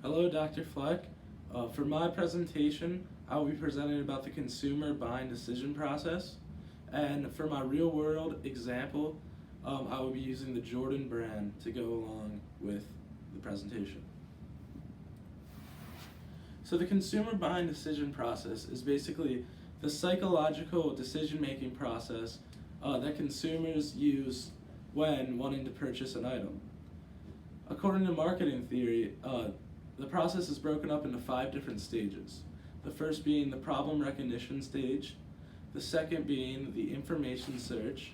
Hello, Dr. Fleck. For my presentation, I will be presenting about the consumer buying decision process. And for my real world example, I will be using the Jordan brand to go along with the presentation. So the consumer buying decision process is basically the psychological decision-making process that consumers use when wanting to purchase an item. According to marketing theory, the process is broken up into 5 different stages. The first being the problem recognition stage, the second being the information search,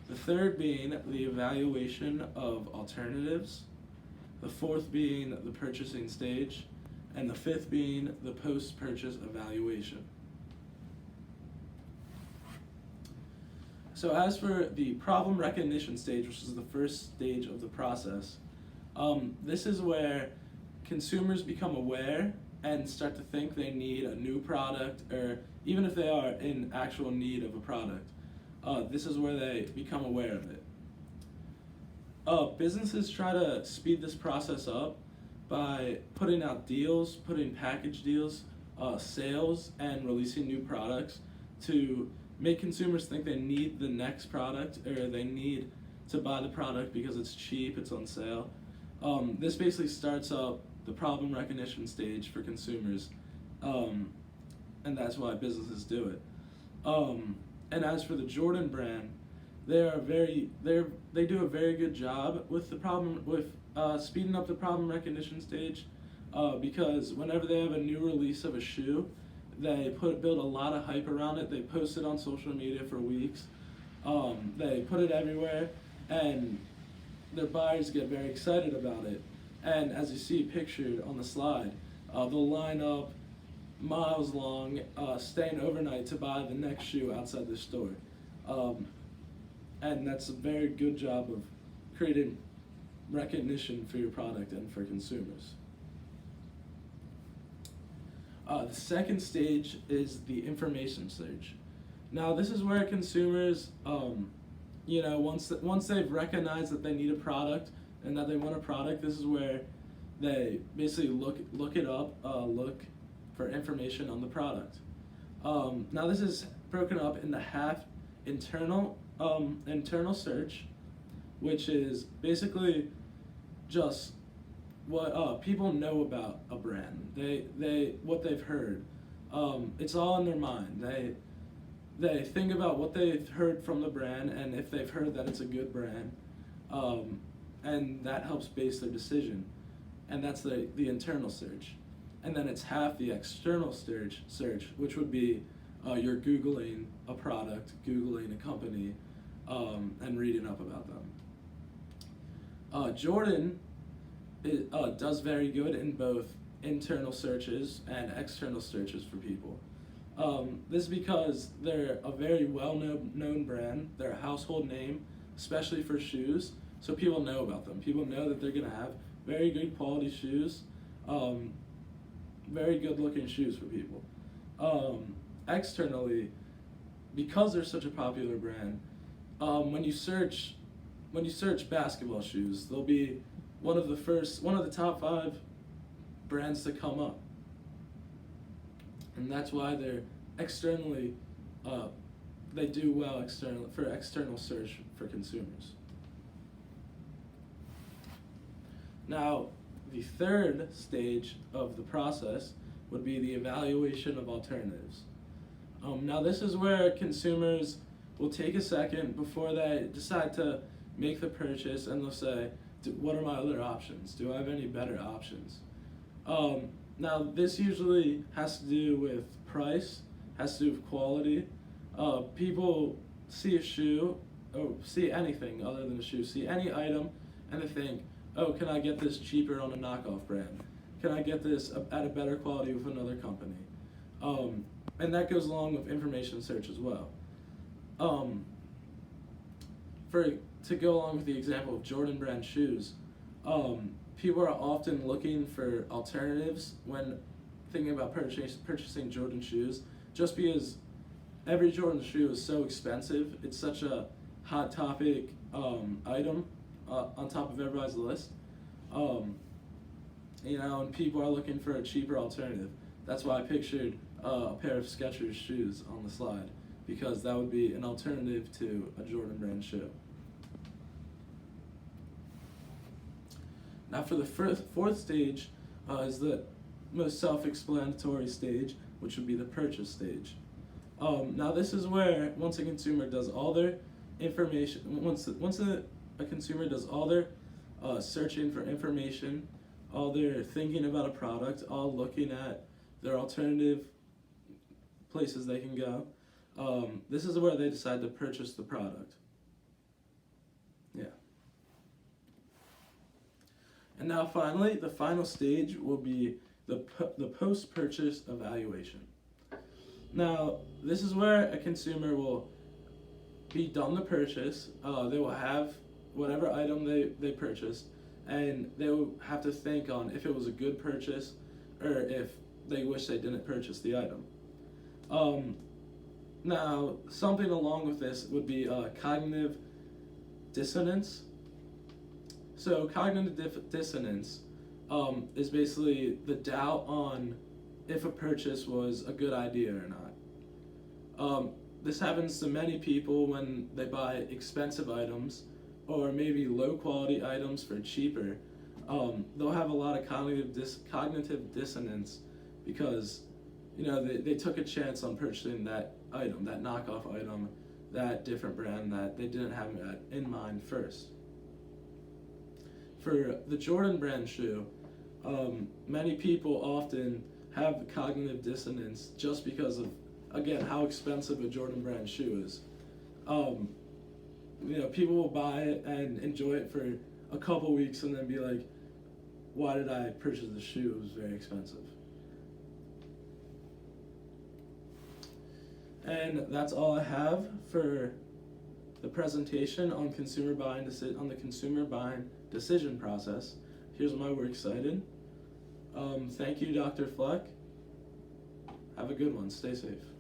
the third being the evaluation of alternatives, the fourth being the purchasing stage, and the fifth being the post-purchase evaluation. So as for the problem recognition stage, which is the first stage of the process, this is where consumers become aware and start to think they need a new product, or even if they are in actual need of a product, this is where they become aware of it. Businesses try to speed this process up by putting out deals, putting package deals, sales, and releasing new products to make consumers think they need the next product, or they need to buy the product because it's cheap, it's on sale. This basically starts up the problem recognition stage for consumers, and that's why businesses do it. And as for the Jordan brand, they do a very good job with speeding up the problem recognition stage, because whenever they have a new release of a shoe, they build a lot of hype around it. They post it on social media for weeks. They put it everywhere, and their buyers get very excited about it. And as you see pictured on the slide, they'll line up miles long, staying overnight to buy the next shoe outside the store. And that's a very good job of creating recognition for your product and for consumers. The second stage is the information search. Now this is where consumers, once they've recognized that they need a product and that they want a product, this is where they basically look it up, look for information on the product. Now this is broken up into half internal search, which is basically just what people know about a brand. What they've heard. It's all in their mind. They think about what they've heard from the brand, and if they've heard that it's a good brand, and that helps base their decision. And that's the internal search. And then it's half the external search, which would be you're Googling a product, Googling a company, and reading up about them. Jordan does very good in both internal searches and external searches for people. This is because they're a very well-known brand. They're a household name, especially for shoes, so people know about them. People know that they're going to have very good quality shoes, very good-looking shoes for people. Externally, because they're such a popular brand, when you search basketball shoes, they'll be one of the top 5 brands to come up, and that's why they're externally, they do well for external search for consumers. Now, the third stage of the process would be the evaluation of alternatives. Now this is where consumers will take a second before they decide to make the purchase, and they'll say, what are my other options? Do I have any better options? Now this usually has to do with price, has to do with quality. People see a shoe, or see anything other than a shoe, see any item, and they think, oh, can I get this cheaper on a knockoff brand? Can I get this at a better quality with another company? And that goes along with information search as well. To go along with the example of Jordan brand shoes, people are often looking for alternatives when thinking about purchasing Jordan shoes, just because every Jordan shoe is so expensive. It's such a hot topic item on top of everybody's list. and people are looking for a cheaper alternative. That's why I pictured a pair of Skechers shoes on the slide, because that would be an alternative to a Jordan brand shoe. Now for the fourth stage is the most self-explanatory stage, which would be the purchase stage. Now this is where once a consumer does all their information, once a consumer does all their searching for information, all their thinking about a product, all looking at their alternative places they can go, this is where they decide to purchase the product. Yeah. And now finally, the final stage will be the post-purchase evaluation. Now, this is where a consumer will be done the purchase, they will have whatever item they purchased, and they will have to think on if it was a good purchase or if they wish they didn't purchase the item. Now, something along with this would be cognitive dissonance. So cognitive dissonance is basically the doubt on if a purchase was a good idea or not. This happens to many people when they buy expensive items or maybe low quality items for cheaper. They'll have a lot of cognitive dissonance because they took a chance on purchasing that item, that knockoff item, that different brand that they didn't have in mind first. For the Jordan brand shoe, many people often have cognitive dissonance just because of, again, how expensive a Jordan brand shoe is. People will buy it and enjoy it for a couple weeks and then be like, why did I purchase the shoe? It was very expensive. And that's all I have for the presentation on on the consumer buying decision process. Here's my works cited. Thank you, Dr. Fleck. Have a good one. Stay safe.